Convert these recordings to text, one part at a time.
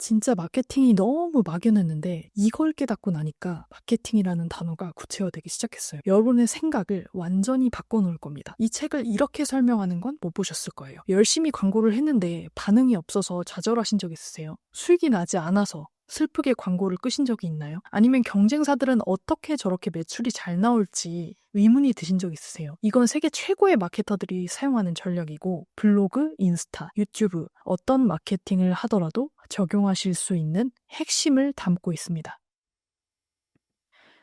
진짜 마케팅이 너무 막연했는데 이걸 깨닫고 나니까 마케팅이라는 단어가 구체화되기 시작했어요. 여러분의 생각을 완전히 바꿔놓을 겁니다. 이 책을 이렇게 설명하는 건 못 보셨을 거예요. 열심히 광고를 했는데 반응이 없어서 좌절하신 적 있으세요? 수익이 나지 않아서 슬프게 광고를 끄신 적이 있나요? 아니면 경쟁사들은 어떻게 저렇게 매출이 잘 나올지 의문이 드신 적 있으세요? 이건 세계 최고의 마케터들이 사용하는 전략이고 블로그, 인스타, 유튜브 어떤 마케팅을 하더라도 적용하실 수 있는 핵심을 담고 있습니다.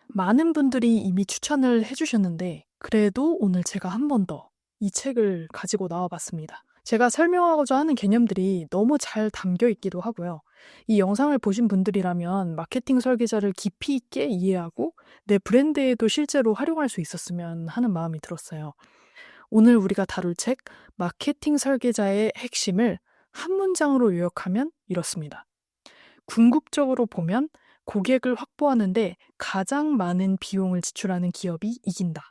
많은 분들이 이미 추천을 해주셨는데 그래도 오늘 제가 한 번 더 이 책을 가지고 나와봤습니다. 제가 설명하고자 하는 개념들이 너무 잘 담겨 있기도 하고요. 이 영상을 보신 분들이라면 마케팅 설계자를 깊이 있게 이해하고 내 브랜드에도 실제로 활용할 수 있었으면 하는 마음이 들었어요. 오늘 우리가 다룰 책 마케팅 설계자의 핵심을 한 문장으로 요약하면 이렇습니다. 궁극적으로 보면 고객을 확보하는데 가장 많은 비용을 지출하는 기업이 이긴다.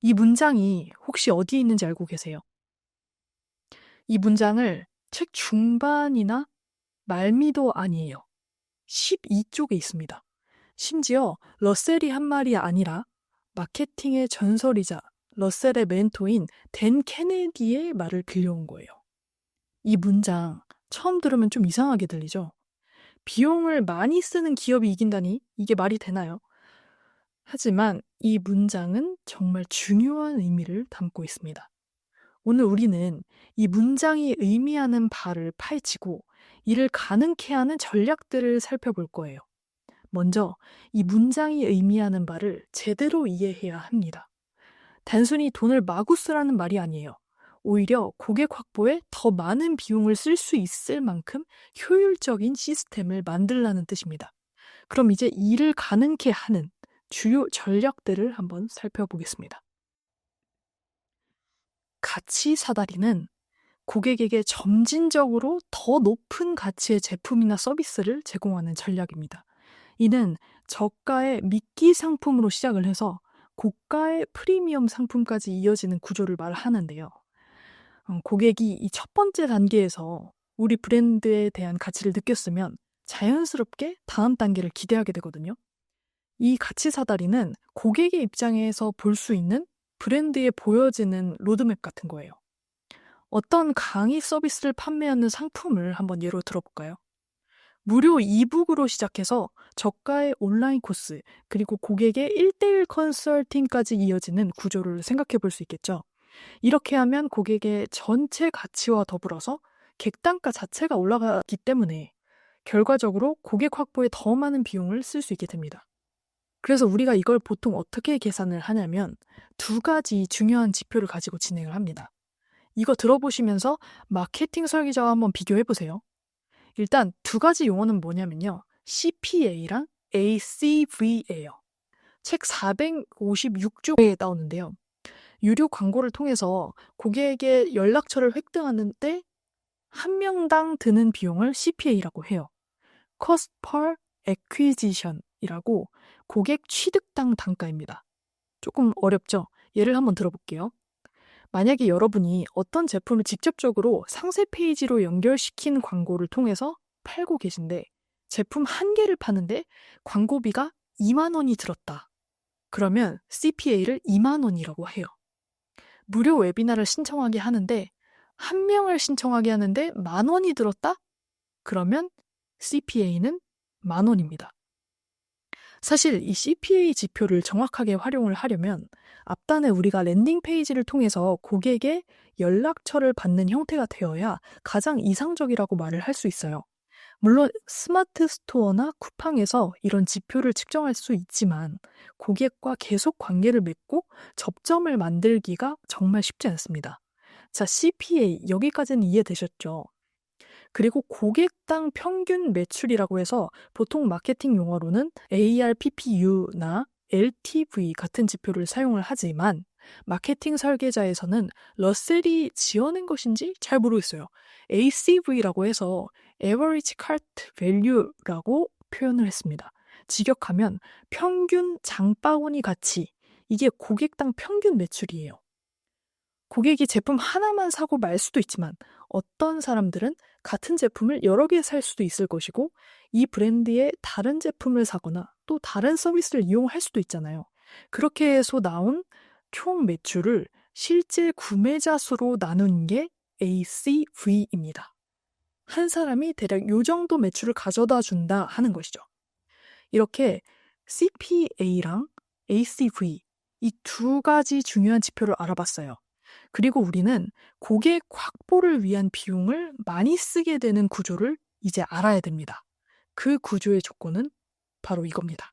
이 문장이 혹시 어디에 있는지 알고 계세요? 이 문장을 책 중반이나 말미도 아니에요. 12쪽에 있습니다. 심지어 러셀이 한 말이 아니라 마케팅의 전설이자 러셀의 멘토인 댄 케네디의 말을 빌려온 거예요. 이 문장 처음 들으면 좀 이상하게 들리죠? 비용을 많이 쓰는 기업이 이긴다니 이게 말이 되나요? 하지만 이 문장은 정말 중요한 의미를 담고 있습니다. 오늘 우리는 이 문장이 의미하는 바를 파헤치고 이를 가능케 하는 전략들을 살펴볼 거예요. 먼저 이 문장이 의미하는 바를 제대로 이해해야 합니다. 단순히 돈을 마구 쓰라는 말이 아니에요. 오히려 고객 확보에 더 많은 비용을 쓸 수 있을 만큼 효율적인 시스템을 만들라는 뜻입니다. 그럼 이제 이를 가능케 하는 주요 전략들을 한번 살펴보겠습니다. 가치 사다리는 고객에게 점진적으로 더 높은 가치의 제품이나 서비스를 제공하는 전략입니다. 이는 저가의 미끼 상품으로 시작을 해서 고가의 프리미엄 상품까지 이어지는 구조를 말하는데요. 고객이 이 첫 번째 단계에서 우리 브랜드에 대한 가치를 느꼈으면 자연스럽게 다음 단계를 기대하게 되거든요. 이 가치 사다리는 고객의 입장에서 볼 수 있는 브랜드에 보여지는 로드맵 같은 거예요. 어떤 강의 서비스를 판매하는 상품을 한번 예로 들어볼까요? 무료 이북으로 시작해서 저가의 온라인 코스, 그리고 고객의 1:1 컨설팅까지 이어지는 구조를 생각해 볼 수 있겠죠. 이렇게 하면 고객의 전체 가치와 더불어서 객단가 자체가 올라가기 때문에 결과적으로 고객 확보에 더 많은 비용을 쓸 수 있게 됩니다. 그래서 우리가 이걸 보통 어떻게 계산을 하냐면 두 가지 중요한 지표를 가지고 진행을 합니다. 이거 들어보시면서 마케팅 설계자와 한번 비교해보세요. 일단 두 가지 용어는 뭐냐면요. CPA랑 ACV예요. 책 456쪽에 나오는데요. 유료 광고를 통해서 고객의 연락처를 획득하는데 한 명당 드는 비용을 CPA라고 해요. Cost per Acquisition이라고 고객 취득당 단가입니다. 조금 어렵죠? 예를 한번 들어볼게요. 만약에 여러분이 어떤 제품을 직접적으로 상세 페이지로 연결시킨 광고를 통해서 팔고 계신데 제품 한 개를 파는데 광고비가 2만 원이 들었다. 그러면 CPA를 2만 원이라고 해요. 무료 웨비나를 신청하게 하는데 한 명을 신청하게 하는데 10,000원이 들었다? 그러면 CPA는 10,000원입니다. 사실 이 CPA 지표를 정확하게 활용을 하려면 앞단에 우리가 랜딩 페이지를 통해서 고객의 연락처를 받는 형태가 되어야 가장 이상적이라고 말을 할 수 있어요. 물론 스마트 스토어나 쿠팡에서 이런 지표를 측정할 수 있지만 고객과 계속 관계를 맺고 접점을 만들기가 정말 쉽지 않습니다. 자, CPA 여기까지는 이해되셨죠? 그리고 고객당 평균 매출이라고 해서 보통 마케팅 용어로는 ARPPU나 LTV 같은 지표를 사용을 하지만 마케팅 설계자에서는 러셀이 지어낸 것인지 잘 모르겠어요. ACV라고 해서 Average Cart Value라고 표현을 했습니다. 직역하면 평균 장바구니 가치, 이게 고객당 평균 매출이에요. 고객이 제품 하나만 사고 말 수도 있지만 어떤 사람들은 같은 제품을 여러 개 살 수도 있을 것이고 이 브랜드의 다른 제품을 사거나 또 다른 서비스를 이용할 수도 있잖아요. 그렇게 해서 나온 총 매출을 실제 구매자 수로 나눈 게 ACV입니다. 한 사람이 대략 요 정도 매출을 가져다 준다 하는 것이죠. 이렇게 CPA랑 ACV 이 두 가지 중요한 지표를 알아봤어요. 그리고 우리는 고객 확보를 위한 비용을 많이 쓰게 되는 구조를 이제 알아야 됩니다. 그 구조의 조건은 바로 이겁니다.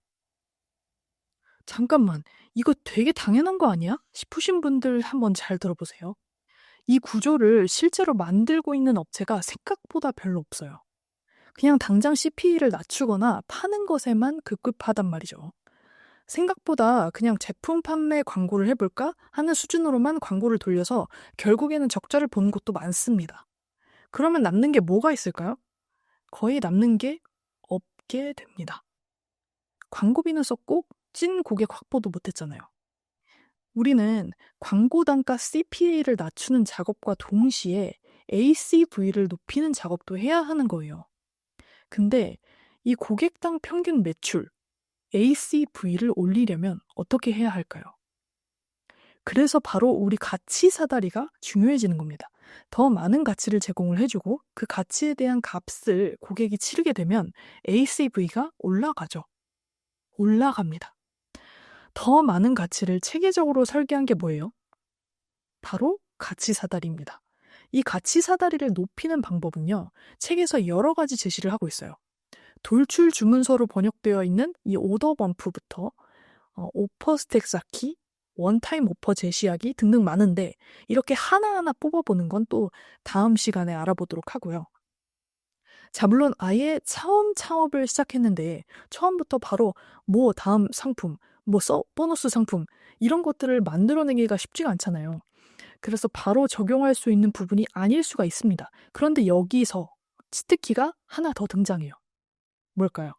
잠깐만, 이거 되게 당연한 거 아니야? 싶으신 분들 한번 잘 들어보세요. 이 구조를 실제로 만들고 있는 업체가 생각보다 별로 없어요. 그냥 당장 CP를 낮추거나 파는 것에만 급급하단 말이죠. 생각보다 그냥 제품 판매 광고를 해볼까 하는 수준으로만 광고를 돌려서 결국에는 적자를 보는 곳도 많습니다. 그러면 남는 게 뭐가 있을까요? 거의 남는 게 없게 됩니다. 광고비는 썼고 찐 고객 확보도 못했잖아요. 우리는 광고 단가 CPA를 낮추는 작업과 동시에 ACV를 높이는 작업도 해야 하는 거예요. 근데 이 고객당 평균 매출, ACV를 올리려면 어떻게 해야 할까요? 그래서 바로 우리 가치 사다리가 중요해지는 겁니다. 더 많은 가치를 제공을 해주고 그 가치에 대한 값을 고객이 치르게 되면 ACV가 올라가죠. 올라갑니다. 더 많은 가치를 체계적으로 설계한 게 뭐예요? 바로 가치 사다리입니다. 이 가치 사다리를 높이는 방법은요, 책에서 여러 가지 제시를 하고 있어요. 돌출 주문서로 번역되어 있는 이 오더 범프부터 오퍼 스택 쌓기, 원타임 오퍼 제시하기 등등 많은데 이렇게 하나하나 뽑아보는 건 또 다음 시간에 알아보도록 하고요. 자, 물론 아예 처음 창업을 시작했는데 처음부터 바로 뭐 다음 상품, 보너스 상품 이런 것들을 만들어내기가 쉽지가 않잖아요. 그래서 바로 적용할 수 있는 부분이 아닐 수가 있습니다. 그런데 여기서 치트키가 하나 더 등장해요. 뭘까요?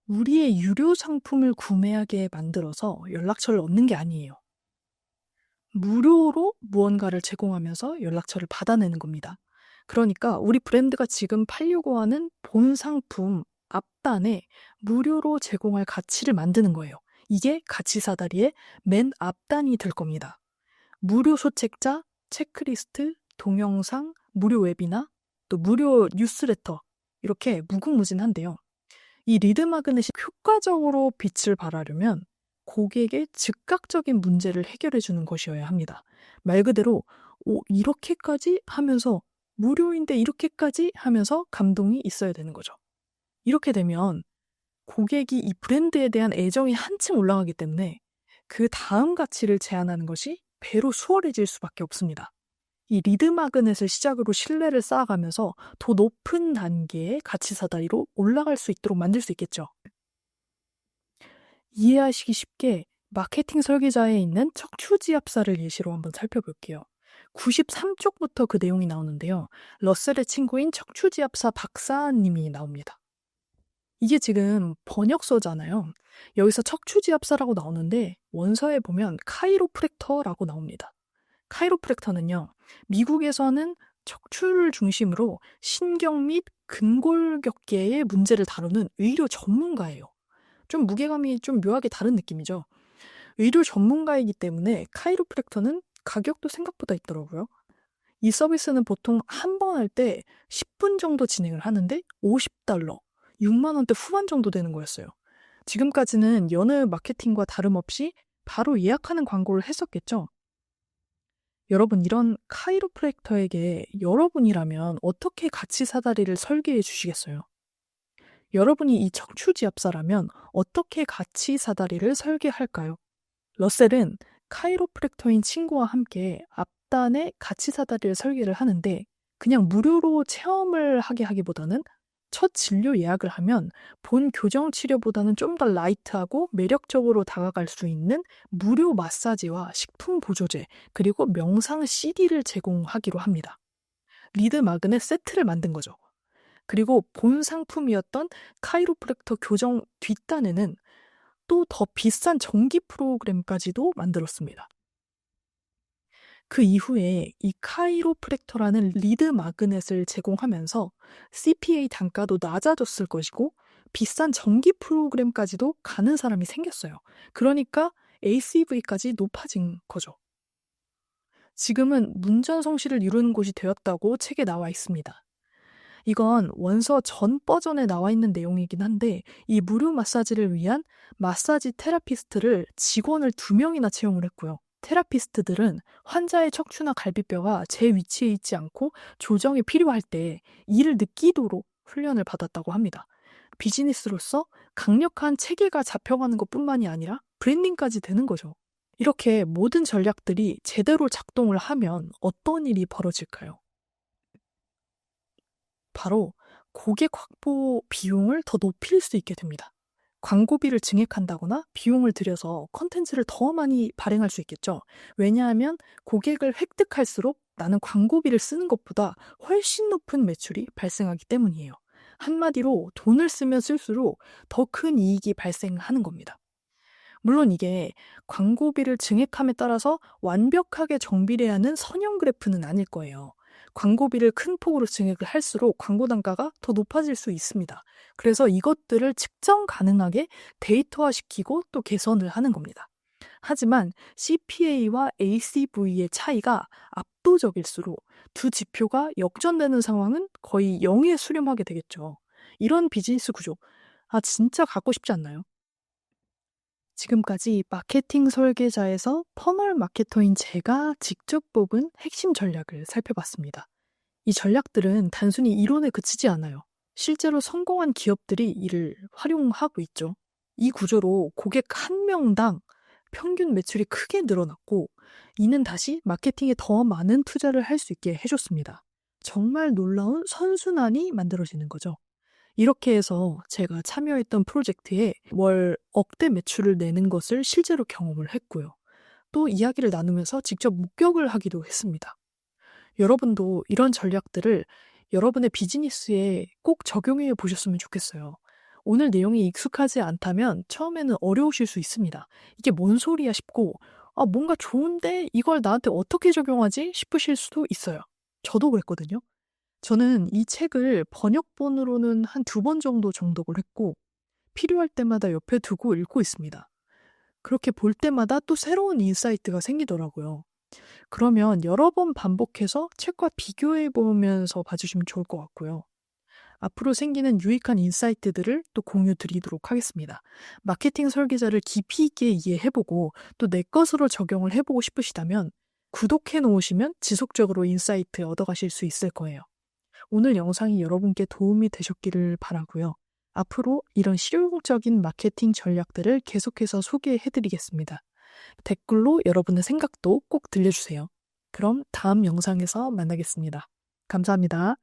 우리의 유료 상품을 구매하게 만들어서 연락처를 얻는 게 아니에요. 무료로 무언가를 제공하면서 연락처를 받아내는 겁니다. 그러니까 우리 브랜드가 지금 팔려고 하는 본 상품 앞단에 무료로 제공할 가치를 만드는 거예요. 이게 가치 사다리의 맨 앞단이 될 겁니다. 무료 소책자, 체크리스트, 동영상, 무료 웨비나, 또 무료 뉴스레터 이렇게 무궁무진한데요. 이 리드 마그넷이 효과적으로 빛을 발하려면 고객의 즉각적인 문제를 해결해 주는 것이어야 합니다. 말 그대로 이렇게까지 하면서 무료인데 이렇게까지 하면서 감동이 있어야 되는 거죠. 이렇게 되면 고객이 이 브랜드에 대한 애정이 한층 올라가기 때문에 그 다음 가치를 제안하는 것이 배로 수월해질 수밖에 없습니다. 이 리드 마그넷을 시작으로 신뢰를 쌓아가면서 더 높은 단계의 가치 사다리로 올라갈 수 있도록 만들 수 있겠죠. 이해하시기 쉽게 마케팅 설계자에 있는 척추지압사를 예시로 한번 살펴볼게요. 93쪽부터 그 내용이 나오는데요. 러셀의 친구인 척추지압사 박사님이 나옵니다. 이게 지금 번역서잖아요. 여기서 척추지압사라고 나오는데 원서에 보면 카이로프랙터라고 나옵니다. 카이로프랙터는요, 미국에서는 척추를 중심으로 신경 및 근골격계의 문제를 다루는 의료 전문가예요. 좀 무게감이 좀 묘하게 다른 느낌이죠. 의료 전문가이기 때문에 카이로프랙터는 가격도 생각보다 있더라고요. 이 서비스는 보통 한 번 할 때 10분 정도 진행을 하는데 $50, 6만 원대 후반 정도 되는 거였어요. 지금까지는 여느 마케팅과 다름없이 바로 예약하는 광고를 했었겠죠. 여러분, 이런 카이로프랙터에게 여러분이라면 어떻게 가치 사다리를 설계해 주시겠어요? 여러분이 이 척추지압사라면 어떻게 가치 사다리를 설계할까요? 러셀은 카이로프랙터인 친구와 함께 앞단에 가치 사다리를 설계를 하는데 그냥 무료로 체험을 하게 하기보다는 첫 진료 예약을 하면 본 교정 치료보다는 좀 더 라이트하고 매력적으로 다가갈 수 있는 무료 마사지와 식품 보조제 그리고 명상 CD를 제공하기로 합니다. 리드 마그넷 세트를 만든 거죠. 그리고 본 상품이었던 카이로프랙터 교정 뒷단에는 또 더 비싼 정기 프로그램까지도 만들었습니다. 그 이후에 이 카이로프랙터라는 리드 마그넷을 제공하면서 CPA 단가도 낮아졌을 것이고 비싼 정기 프로그램까지도 가는 사람이 생겼어요. 그러니까 ACV까지 높아진 거죠. 지금은 문전성시를 이루는 곳이 되었다고 책에 나와 있습니다. 이건 원서 전 버전에 나와 있는 내용이긴 한데 이 무료 마사지를 위한 마사지 테라피스트를 직원을 2명이나 채용을 했고요. 테라피스트들은 환자의 척추나 갈비뼈가 제 위치에 있지 않고 조정이 필요할 때 이를 느끼도록 훈련을 받았다고 합니다. 비즈니스로서 강력한 체계가 잡혀가는 것뿐만이 아니라 브랜딩까지 되는 거죠. 이렇게 모든 전략들이 제대로 작동을 하면 어떤 일이 벌어질까요? 바로 고객 확보 비용을 더 높일 수 있게 됩니다. 광고비를 증액한다거나 비용을 들여서 콘텐츠를 더 많이 발행할 수 있겠죠. 왜냐하면 고객을 획득할수록 나는 광고비를 쓰는 것보다 훨씬 높은 매출이 발생하기 때문이에요. 한마디로 돈을 쓰면 쓸수록 더 큰 이익이 발생하는 겁니다. 물론 이게 광고비를 증액함에 따라서 완벽하게 정비례 하는 선형 그래프는 아닐 거예요. 광고비를 큰 폭으로 증액을 할수록 광고 단가가 더 높아질 수 있습니다. 그래서 이것들을 측정 가능하게 데이터화시키고 또 개선을 하는 겁니다. 하지만 CPA와 ACV의 차이가 압도적일수록 두 지표가 역전되는 상황은 거의 0에 수렴하게 되겠죠. 이런 비즈니스 구조, 진짜 갖고 싶지 않나요? 지금까지 마케팅 설계자에서 퍼널 마케터인 제가 직접 뽑은 핵심 전략을 살펴봤습니다. 이 전략들은 단순히 이론에 그치지 않아요. 실제로 성공한 기업들이 이를 활용하고 있죠. 이 구조로 고객 한 명당 평균 매출이 크게 늘어났고, 이는 다시 마케팅에 더 많은 투자를 할 수 있게 해줬습니다. 정말 놀라운 선순환이 만들어지는 거죠. 이렇게 해서 제가 참여했던 프로젝트에 월 억대 매출을 내는 것을 실제로 경험을 했고요. 또 이야기를 나누면서 직접 목격을 하기도 했습니다. 여러분도 이런 전략들을 여러분의 비즈니스에 꼭 적용해 보셨으면 좋겠어요. 오늘 내용이 익숙하지 않다면 처음에는 어려우실 수 있습니다. 이게 뭔 소리야 싶고, 뭔가 좋은데 이걸 나한테 어떻게 적용하지 싶으실 수도 있어요. 저도 그랬거든요. 저는 이 책을 번역본으로는 한 2번 정도 정독을 했고 필요할 때마다 옆에 두고 읽고 있습니다. 그렇게 볼 때마다 또 새로운 인사이트가 생기더라고요. 그러면 여러 번 반복해서 책과 비교해 보면서 봐주시면 좋을 것 같고요. 앞으로 생기는 유익한 인사이트들을 또 공유 드리도록 하겠습니다. 마케팅 설계자를 깊이 있게 이해해보고 또 내 것으로 적용을 해보고 싶으시다면 구독해 놓으시면 지속적으로 인사이트 얻어가실 수 있을 거예요. 오늘 영상이 여러분께 도움이 되셨기를 바라고요. 앞으로 이런 실용적인 마케팅 전략들을 계속해서 소개해드리겠습니다. 댓글로 여러분의 생각도 꼭 들려주세요. 그럼 다음 영상에서 만나겠습니다. 감사합니다.